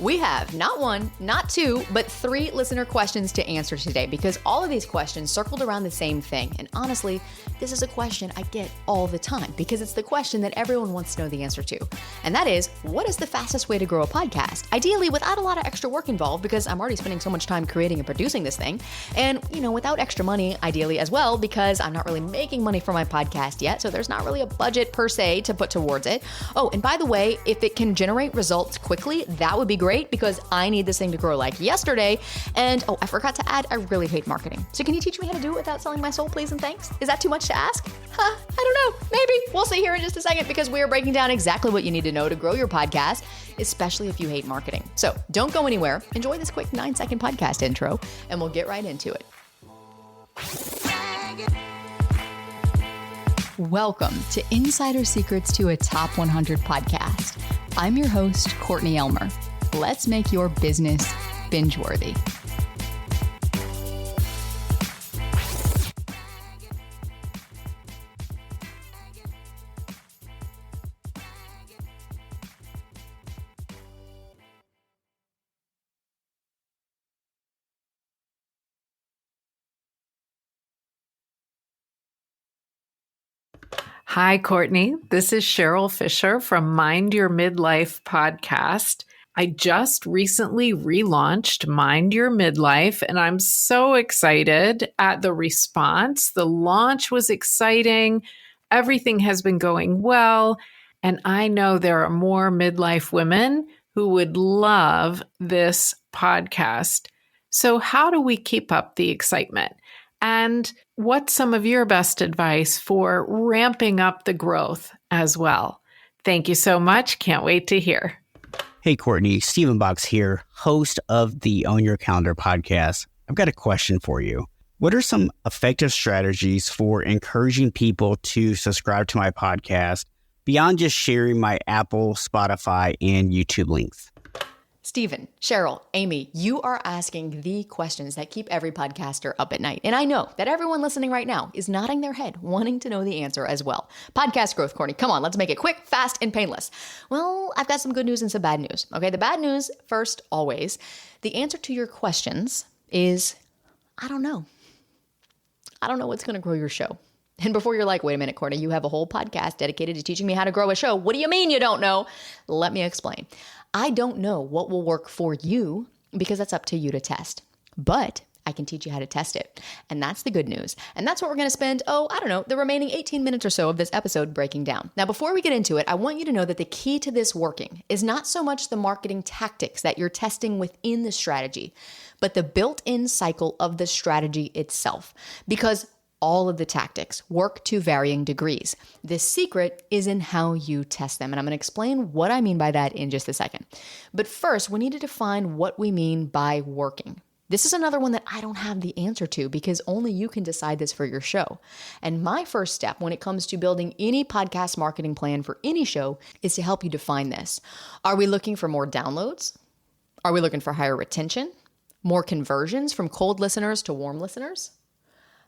We have not one, not two, but 3 listener questions to answer today because all of these questions circled around the same thing. And honestly, this is a question I get all the time because it's the question that everyone wants to know the answer to. And that is, what is the fastest way to grow a podcast? Ideally, without a lot of extra work involved because I'm already spending so much time creating and producing this thing. And, without extra money, ideally as well, because I'm not really making money for my podcast yet. So there's not really a budget per se to put towards it. Oh, and by the way, if it can generate results quickly, that would be great because I need this thing to grow like yesterday. And I forgot to add, I really hate marketing. So can you teach me how to do it without selling my soul, please and thanks? Is that too much to ask? I don't know. Maybe. We'll see here in just a second because we are breaking down exactly what you need to know to grow your podcast, especially if you hate marketing. So don't go anywhere. Enjoy this quick 9-second podcast intro and we'll get right into it. Welcome to Insider Secrets to a Top 100 podcast. I'm your host, Courtney Elmer. Let's make your business binge-worthy. Hi, Courtney. This is Cheryl Fisher from Mind Your Midlife podcast. I just recently relaunched Mind Your Midlife, and I'm so excited at the response. The launch was exciting. Everything has been going well, and I know there are more midlife women who would love this podcast. So how do we keep up the excitement? And what's some of your best advice for ramping up the growth as well? Thank you so much. Can't wait to hear. Hey, Courtney, Stephen Box here, host of the Own Your Calendar podcast. I've got a question for you. What are some effective strategies for encouraging people to subscribe to my podcast beyond just sharing my Apple, Spotify, and YouTube links? Stephen, Cheryl, Amy, you are asking the questions that keep every podcaster up at night. And I know that everyone listening right now is nodding their head, wanting to know the answer as well. Podcast growth, Courtney. Come on, let's make it quick, fast, and painless. Well, I've got some good news and some bad news. Okay, the bad news first, always. The answer to your questions is, I don't know. I don't know what's going to grow your show. And before you're like, wait a minute, Courtney, you have a whole podcast dedicated to teaching me how to grow a show. What do you mean you don't know? Let me explain. I don't know what will work for you because that's up to you to test. But I can teach you how to test it. And that's the good news. And that's what we're going to spend, the remaining 18 minutes or so of this episode breaking down. Now, before we get into it, I want you to know that the key to this working is not so much the marketing tactics that you're testing within the strategy, but the built-in cycle of the strategy itself. Because all of the tactics work to varying degrees. The secret is in how you test them. And I'm going to explain what I mean by that in just a second. But first, we need to define what we mean by working. This is another one that I don't have the answer to because only you can decide this for your show. And my first step when it comes to building any podcast marketing plan for any show is to help you define this. Are we looking for more downloads? Are we looking for higher retention? More conversions from cold listeners to warm listeners?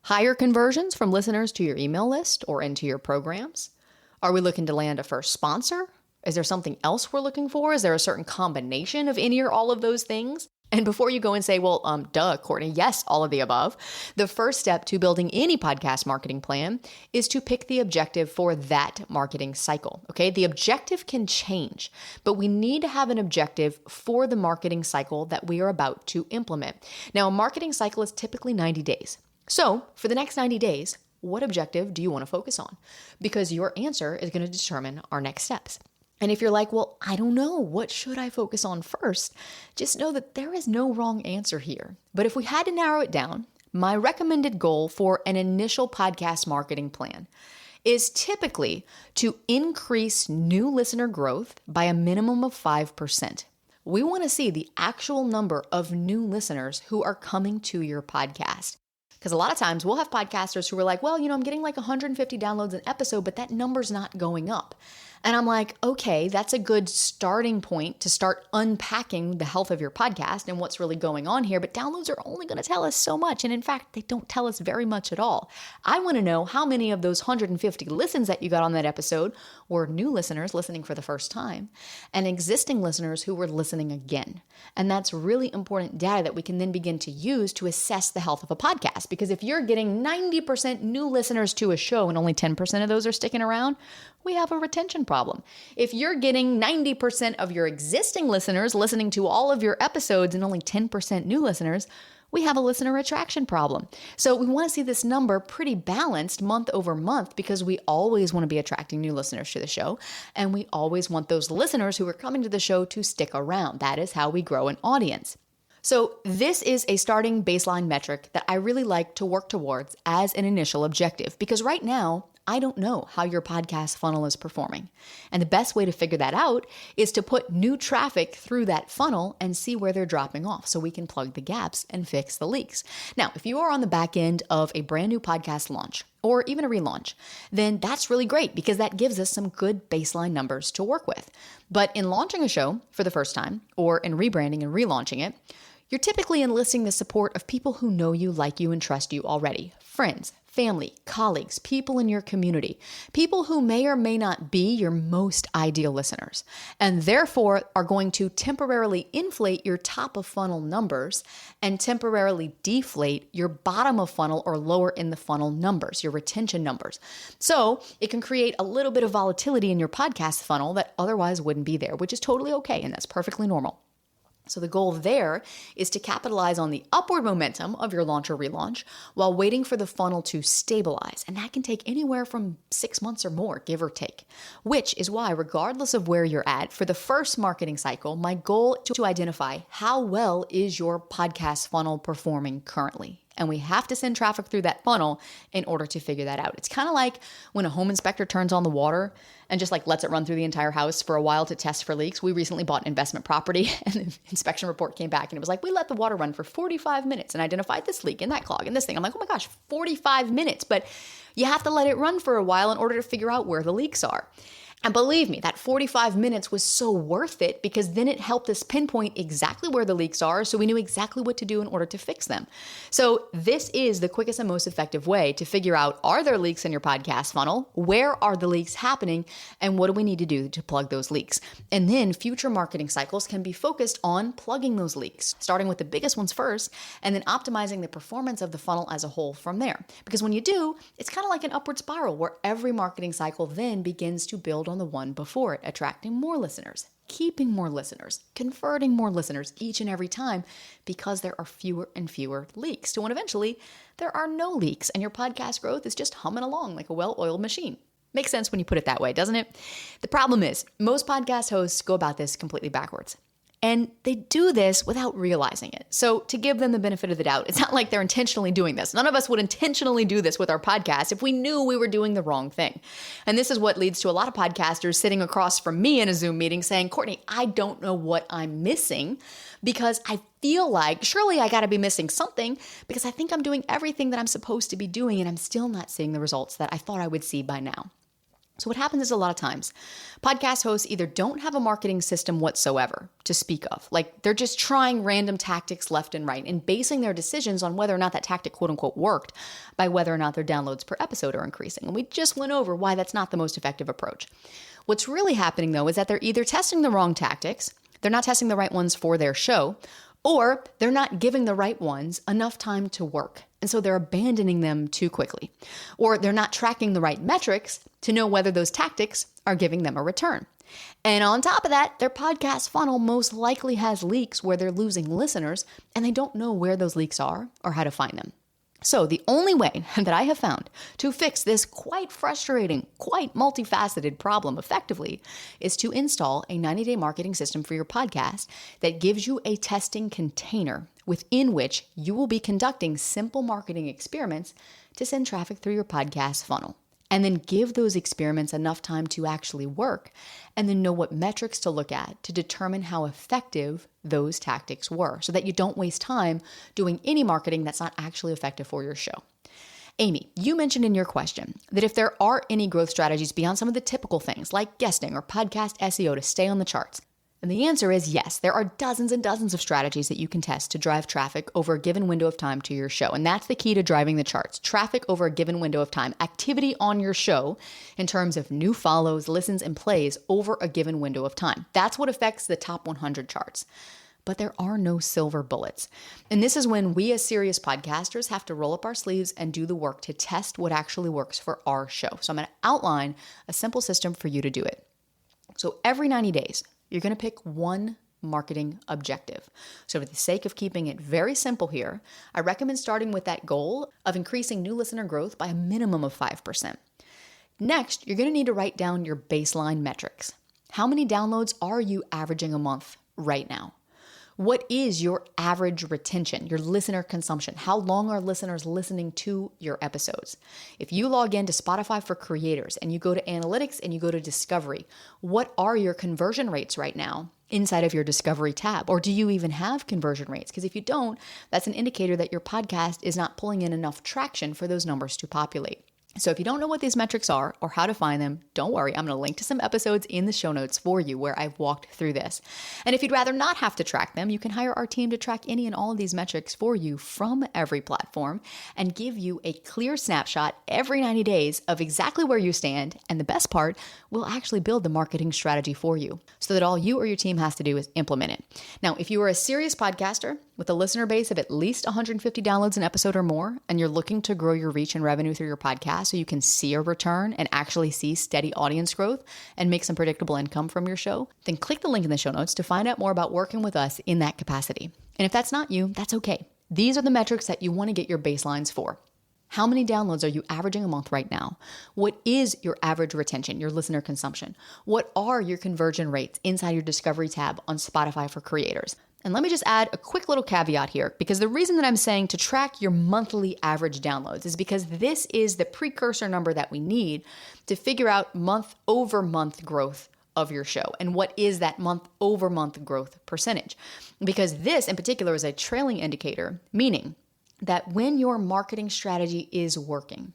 Higher conversions from listeners to your email list or into your programs? Are we looking to land a first sponsor? Is there something else we're looking for? Is there a certain combination of any or all of those things? And before you go and say, duh, Courtney, yes, all of the above, the first step to building any podcast marketing plan is to pick the objective for that marketing cycle, okay? The objective can change, but we need to have an objective for the marketing cycle that we are about to implement. Now, a marketing cycle is typically 90 days. So for the next 90 days, what objective do you want to focus on? Because your answer is going to determine our next steps. And if you're like, I don't know, what should I focus on first? Just know that there is no wrong answer here. But if we had to narrow it down, my recommended goal for an initial podcast marketing plan is typically to increase new listener growth by a minimum of 5%. We want to see the actual number of new listeners who are coming to your podcast. Because a lot of times we'll have podcasters who are like, I'm getting like 150 downloads an episode, but that number's not going up. And I'm like, okay, that's a good starting point to start unpacking the health of your podcast and what's really going on here. But downloads are only going to tell us so much. And in fact, they don't tell us very much at all. I want to know how many of those 150 listens that you got on that episode were new listeners listening for the first time and existing listeners who were listening again. And that's really important data that we can then begin to use to assess the health of a podcast. Because if you're getting 90% new listeners to a show and only 10% of those are sticking around, we have a retention problem. If you're getting 90% of your existing listeners listening to all of your episodes and only 10% new listeners, we have a listener attraction problem. So we want to see this number pretty balanced month over month because we always want to be attracting new listeners to the show. And we always want those listeners who are coming to the show to stick around. That is how we grow an audience. So this is a starting baseline metric that I really like to work towards as an initial objective because right now, I don't know how your podcast funnel is performing. And the best way to figure that out is to put new traffic through that funnel and see where they're dropping off so we can plug the gaps and fix the leaks. Now, if you are on the back end of a brand new podcast launch or even a relaunch, then that's really great because that gives us some good baseline numbers to work with. But in launching a show for the first time or in rebranding and relaunching it, you're typically enlisting the support of people who know you, like you, and trust you already. Friends, family, colleagues, people in your community, people who may or may not be your most ideal listeners, and therefore are going to temporarily inflate your top of funnel numbers and temporarily deflate your bottom of funnel or lower in the funnel numbers, your retention numbers. So it can create a little bit of volatility in your podcast funnel that otherwise wouldn't be there, which is totally okay, and that's perfectly normal. So the goal there is to capitalize on the upward momentum of your launch or relaunch while waiting for the funnel to stabilize. And that can take anywhere from 6 months or more, give or take, which is why regardless of where you're at, for the first marketing cycle, my goal is to identify how well is your podcast funnel performing currently. And we have to send traffic through that funnel in order to figure that out. It's kind of like when a home inspector turns on the water and just lets it run through the entire house for a while to test for leaks. We recently bought an investment property and the inspection report came back and it was like, we let the water run for 45 minutes and identified this leak and that clog and this thing. I'm like, oh my gosh, 45 minutes. But you have to let it run for a while in order to figure out where the leaks are. And believe me, that 45 minutes was so worth it because then it helped us pinpoint exactly where the leaks are so we knew exactly what to do in order to fix them. So this is the quickest and most effective way to figure out, are there leaks in your podcast funnel? Where are the leaks happening? And what do we need to do to plug those leaks? And then future marketing cycles can be focused on plugging those leaks, starting with the biggest ones first, and then optimizing the performance of the funnel as a whole from there. Because when you do, it's kind of like an upward spiral where every marketing cycle then begins to build on the one before it, attracting more listeners, keeping more listeners, converting more listeners each and every time because there are fewer and fewer leaks. So when eventually there are no leaks and your podcast growth is just humming along like a well-oiled machine. Makes sense when you put it that way, doesn't it? The problem is most podcast hosts go about this completely backwards. And they do this without realizing it. So to give them the benefit of the doubt, it's not like they're intentionally doing this. None of us would intentionally do this with our podcast if we knew we were doing the wrong thing. And this is what leads to a lot of podcasters sitting across from me in a Zoom meeting saying, Courtney, I don't know what I'm missing because I feel like surely I got to be missing something because I think I'm doing everything that I'm supposed to be doing and I'm still not seeing the results that I thought I would see by now. So what happens is a lot of times, podcast hosts either don't have a marketing system whatsoever to speak of. Like they're just trying random tactics left and right and basing their decisions on whether or not that tactic quote unquote worked by whether or not their downloads per episode are increasing. And we just went over why that's not the most effective approach. What's really happening though is that they're either testing the wrong tactics, they're not testing the right ones for their show, or they're not giving the right ones enough time to work. And so they're abandoning them too quickly. Or they're not tracking the right metrics to know whether those tactics are giving them a return. And on top of that, their podcast funnel most likely has leaks where they're losing listeners and they don't know where those leaks are or how to find them. So the only way that I have found to fix this quite frustrating, quite multifaceted problem effectively is to install a 90-day marketing system for your podcast that gives you a testing container within which you will be conducting simple marketing experiments to send traffic through your podcast funnel. And then give those experiments enough time to actually work, and then know what metrics to look at to determine how effective those tactics were so that you don't waste time doing any marketing that's not actually effective for your show. Amy, you mentioned in your question that if there are any growth strategies beyond some of the typical things like guesting or podcast SEO to stay on the charts. And the answer is yes, there are dozens and dozens of strategies that you can test to drive traffic over a given window of time to your show. And that's the key to driving the charts. Traffic over a given window of time, activity on your show in terms of new follows, listens, and plays over a given window of time. That's what affects the top 100 charts. But there are no silver bullets. And this is when we as serious podcasters have to roll up our sleeves and do the work to test what actually works for our show. So I'm going to outline a simple system for you to do it. So every 90 days, you're going to pick one marketing objective. So for the sake of keeping it very simple here, I recommend starting with that goal of increasing new listener growth by a minimum of 5%. Next, you're going to need to write down your baseline metrics. How many downloads are you averaging a month right now? What is your average retention, your listener consumption? How long are listeners listening to your episodes? If you log into Spotify for Creators and you go to Analytics and you go to Discovery, what are your conversion rates right now inside of your Discovery tab? Or do you even have conversion rates? Because if you don't, that's an indicator that your podcast is not pulling in enough traction for those numbers to populate. So if you don't know what these metrics are or how to find them, don't worry. I'm going to link to some episodes in the show notes for you where I've walked through this. And if you'd rather not have to track them, you can hire our team to track any and all of these metrics for you from every platform and give you a clear snapshot every 90 days of exactly where you stand. And the best part, we'll actually build the marketing strategy for you so that all you or your team has to do is implement it. Now, if you are a serious podcaster with a listener base of at least 150 downloads an episode or more, and you're looking to grow your reach and revenue through your podcast so you can see a return and actually see steady audience growth and make some predictable income from your show, then click the link in the show notes to find out more about working with us in that capacity. And if that's not you, that's okay. These are the metrics that you want to get your baselines for. How many downloads are you averaging a month right now? What is your average retention, your listener consumption? What are your conversion rates inside your Discovery tab on Spotify for Creators? And let me just add a quick little caveat here, because the reason that I'm saying to track your monthly average downloads is because this is the precursor number that we need to figure out month over month growth of your show. And what is that month over month growth percentage? Because this in particular is a trailing indicator, meaning that when your marketing strategy is working,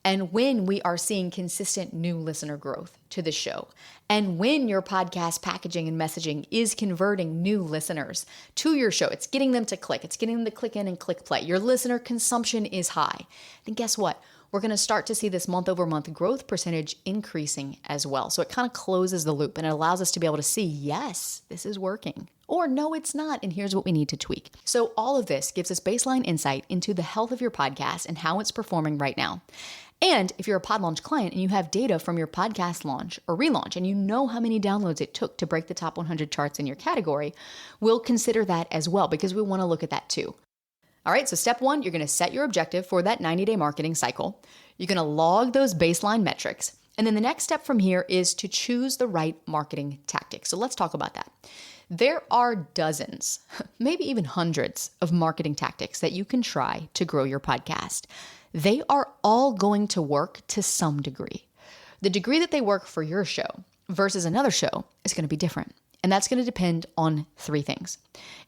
and when we are seeing consistent new listener growth to the show, and when your podcast packaging and messaging is converting new listeners to your show, it's getting them to click, it's getting them to click in and click play, your listener consumption is high, then guess what? We're going to start to see this month over month growth percentage increasing as well. So it kind of closes the loop and it allows us to be able to see, yes, this is working. Or no, it's not, and here's what we need to tweak. So all of this gives us baseline insight into the health of your podcast and how it's performing right now. And if you're a pod launch client and you have data from your podcast launch or relaunch and you know how many downloads it took to break the top 100 charts in your category, we'll consider that as well because we want to look at that too. All right, so step one, you're going to set your objective for that 90-day marketing cycle. You're going to log those baseline metrics. And then the next step from here is to choose the right marketing tactics. So let's talk about that. There are dozens, maybe even hundreds of marketing tactics that you can try to grow your podcast. They are all going to work to some degree. The degree that they work for your show versus another show is going to be different. And that's going to depend on three things.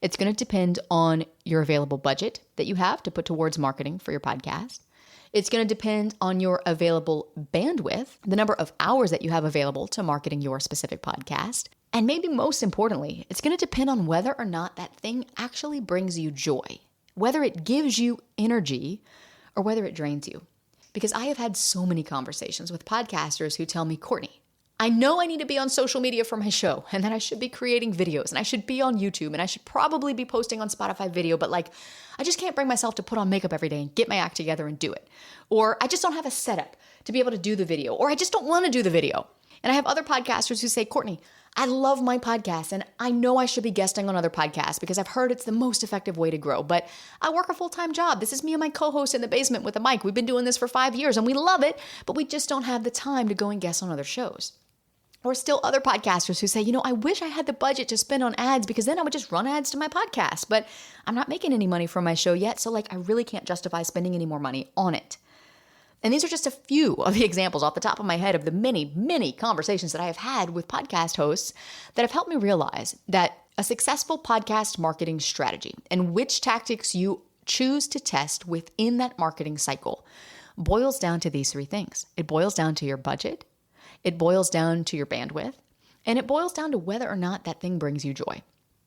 It's going to depend on your available budget that you have to put towards marketing for your podcast. It's going to depend on your available bandwidth, the number of hours that you have available to marketing your specific podcast. And maybe most importantly, it's going to depend on whether or not that thing actually brings you joy, whether it gives you energy or whether it drains you. Because I have had so many conversations with podcasters who tell me, Courtney, I know I need to be on social media for my show and that I should be creating videos and I should be on YouTube and I should probably be posting on Spotify video, but I just can't bring myself to put on makeup every day and get my act together and do it. Or I just don't have a setup to be able to do the video, or I just don't want to do the video. And I have other podcasters who say, Courtney, I love my podcast and I know I should be guesting on other podcasts because I've heard it's the most effective way to grow, but I work a full-time job. This is me and my co-host in the basement with a mic. We've been doing this for 5 years and we love it, but we just don't have the time to go and guest on other shows. Or still other podcasters who say, I wish I had the budget to spend on ads because then I would just run ads to my podcast, but I'm not making any money from my show yet, so I really can't justify spending any more money on it. And these are just a few of the examples off the top of my head of the many, many conversations that I have had with podcast hosts that have helped me realize that a successful podcast marketing strategy and which tactics you choose to test within that marketing cycle boils down to these three things. It boils down to your budget, it boils down to your bandwidth, and it boils down to whether or not that thing brings you joy.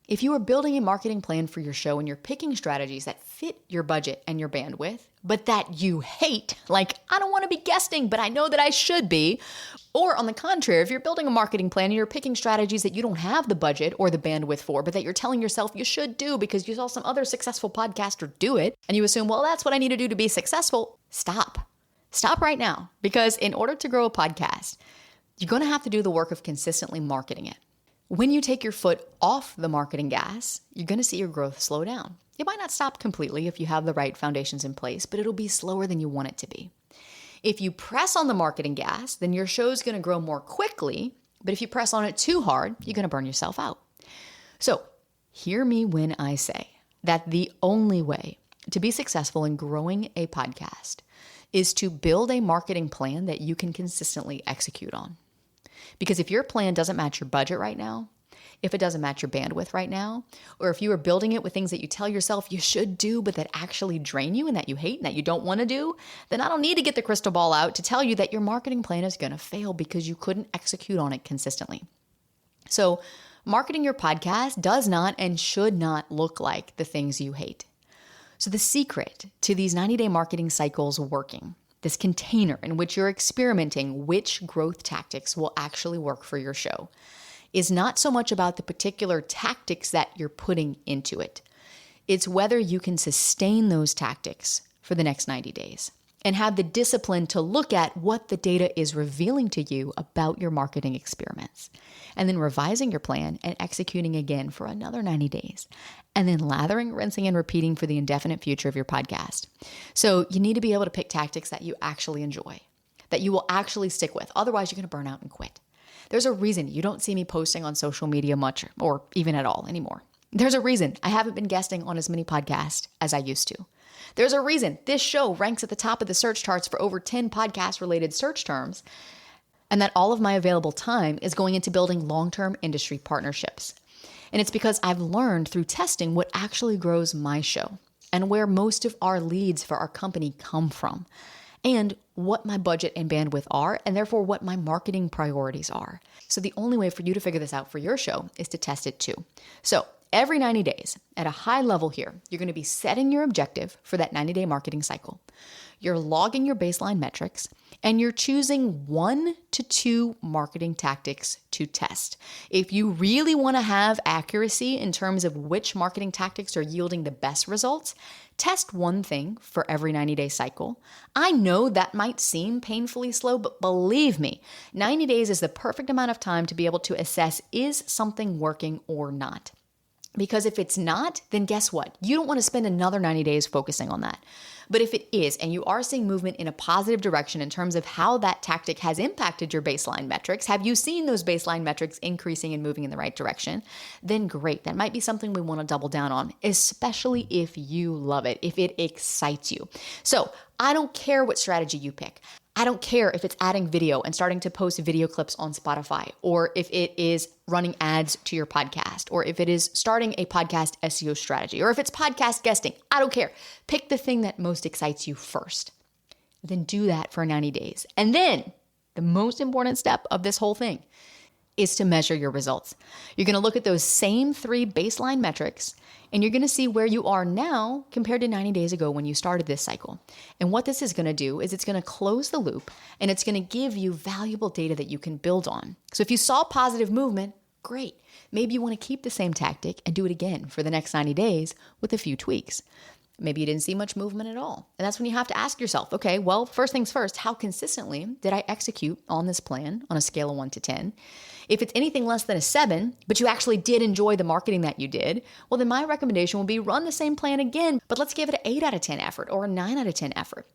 If you are building a marketing plan for your show and you're picking strategies that fit your budget and your bandwidth, but that you hate, like, I don't want to be guesting, but I know that I should be. Or on the contrary, if you're building a marketing plan and you're picking strategies that you don't have the budget or the bandwidth for, but that you're telling yourself you should do because you saw some other successful podcaster do it, and you assume, well, that's what I need to do to be successful, stop. Stop right now. Because in order to grow a podcast, you're going to have to do the work of consistently marketing it. When you take your foot off the marketing gas, you're going to see your growth slow down. It might not stop completely if you have the right foundations in place, but it'll be slower than you want it to be. If you press on the marketing gas, then your show's going to grow more quickly, but if you press on it too hard, you're going to burn yourself out. So, hear me when I say that the only way to be successful in growing a podcast is to build a marketing plan that you can consistently execute on. Because if your plan doesn't match your budget right now, if it doesn't match your bandwidth right now, or if you are building it with things that you tell yourself you should do, but that actually drain you and that you hate and that you don't want to do, then I don't need to get the crystal ball out to tell you that your marketing plan is going to fail because you couldn't execute on it consistently. So, marketing your podcast does not and should not look like the things you hate. So the secret to these 90-day marketing cycles working, this container in which you're experimenting which growth tactics will actually work for your show, is not so much about the particular tactics that you're putting into it. It's whether you can sustain those tactics for the next 90 days and have the discipline to look at what the data is revealing to you about your marketing experiments, and then revising your plan and executing again for another 90 days, and then lathering, rinsing, and repeating for the indefinite future of your podcast. So you need to be able to pick tactics that you actually enjoy, that you will actually stick with. Otherwise, you're going to burn out and quit. There's a reason you don't see me posting on social media much or even at all anymore. There's a reason I haven't been guesting on as many podcasts as I used to. There's a reason this show ranks at the top of the search charts for over 10 podcast-related search terms, and that all of my available time is going into building long-term industry partnerships. And it's because I've learned through testing what actually grows my show and where most of our leads for our company come from, and what my budget and bandwidth are, and therefore what my marketing priorities are. So the only way for you to figure this out for your show is to test it too. So every 90 days, at a high level here, you're going to be setting your objective for that 90-day marketing cycle. You're logging your baseline metrics, and you're choosing 1 to 2 marketing tactics to test. If you really want to have accuracy in terms of which marketing tactics are yielding the best results, test one thing for every 90-day cycle. I know that might seem painfully slow, but believe me, 90 days is the perfect amount of time to be able to assess, is something working or not? Because if it's not, then guess what? You don't want to spend another 90 days focusing on that. But if it is, and you are seeing movement in a positive direction in terms of how that tactic has impacted your baseline metrics, have you seen those baseline metrics increasing and moving in the right direction? Then great. That might be something we want to double down on, especially if you love it, if it excites you. So I don't care what strategy you pick. I don't care if it's adding video and starting to post video clips on Spotify, or if it is running ads to your podcast, or if it is starting a podcast SEO strategy, or if it's podcast guesting. I don't care. Pick the thing that most excites you first. Then do that for 90 days. And then the most important step of this whole thing is to measure your results. You're going to look at those same 3 baseline metrics, and you're going to see where you are now compared to 90 days ago when you started this cycle. And what this is going to do is it's going to close the loop, and it's going to give you valuable data that you can build on. So if you saw positive movement, great. Maybe you want to keep the same tactic and do it again for the next 90 days with a few tweaks. Maybe you didn't see much movement at all. And that's when you have to ask yourself, okay, well, first things first, how consistently did I execute on this plan on a scale of 1 to 10? If it's anything less than a 7, but you actually did enjoy the marketing that you did, well, then my recommendation will be run the same plan again, but let's give it an 8 out of 10 effort or a 9 out of 10 effort.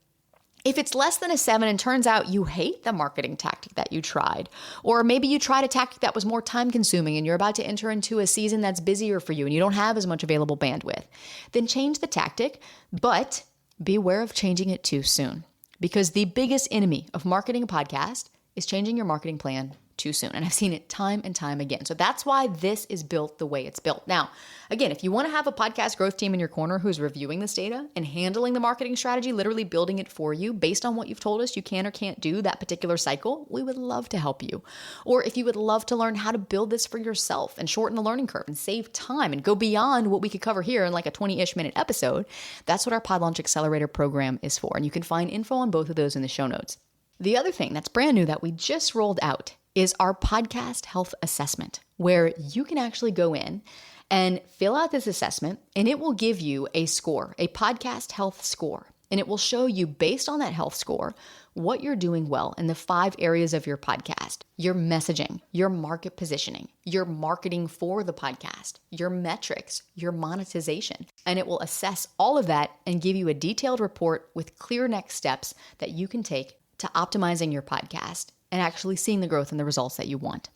If it's less than a 7 and turns out you hate the marketing tactic that you tried, or maybe you tried a tactic that was more time consuming and you're about to enter into a season that's busier for you and you don't have as much available bandwidth, then change the tactic, but beware of changing it too soon. Because the biggest enemy of marketing a podcast is changing your marketing plan too soon. And I've seen it time and time again. So that's why this is built the way it's built. Now, again, if you want to have a podcast growth team in your corner who's reviewing this data and handling the marketing strategy, literally building it for you based on what you've told us you can or can't do that particular cycle, we would love to help you. Or if you would love to learn how to build this for yourself and shorten the learning curve and save time and go beyond what we could cover here in like a 20-ish minute episode, that's what our Pod Launch Accelerator program is for. And you can find info on both of those in the show notes. The other thing that's brand new that we just rolled out is our podcast health assessment, where you can actually go in and fill out this assessment, and it will give you a score, a podcast health score. And it will show you, based on that health score, what you're doing well in the 5 areas of your podcast: your messaging, your market positioning, your marketing for the podcast, your metrics, your monetization. And it will assess all of that and give you a detailed report with clear next steps that you can take to optimizing your podcast and actually seeing the growth and the results that you want.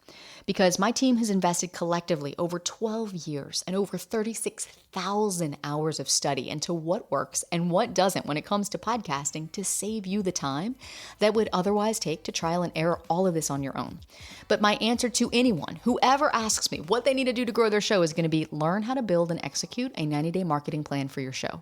Because my team has invested collectively over 12 years and over 36,000 hours of study into what works and what doesn't when it comes to podcasting to save you the time that would otherwise take to trial and error all of this on your own. But my answer to anyone, whoever asks me what they need to do to grow their show, is going to be learn how to build and execute a 90-day marketing plan for your show.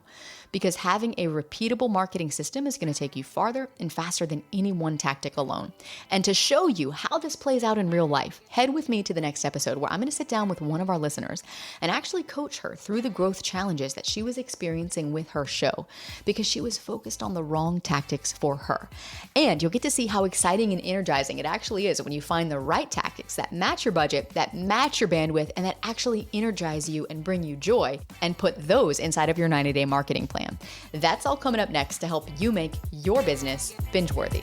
Because having a repeatable marketing system is going to take you farther and faster than any one tactic alone. And to show you how this plays out in real life, head with me to the next episode where I'm going to sit down with one of our listeners and actually coach her through the growth challenges that she was experiencing with her show because she was focused on the wrong tactics for her. And you'll get to see how exciting and energizing it actually is when you find the right tactics that match your budget, that match your bandwidth, and that actually energize you and bring you joy, and put those inside of your 90-day marketing plan. That's all coming up next to help you make your business binge-worthy.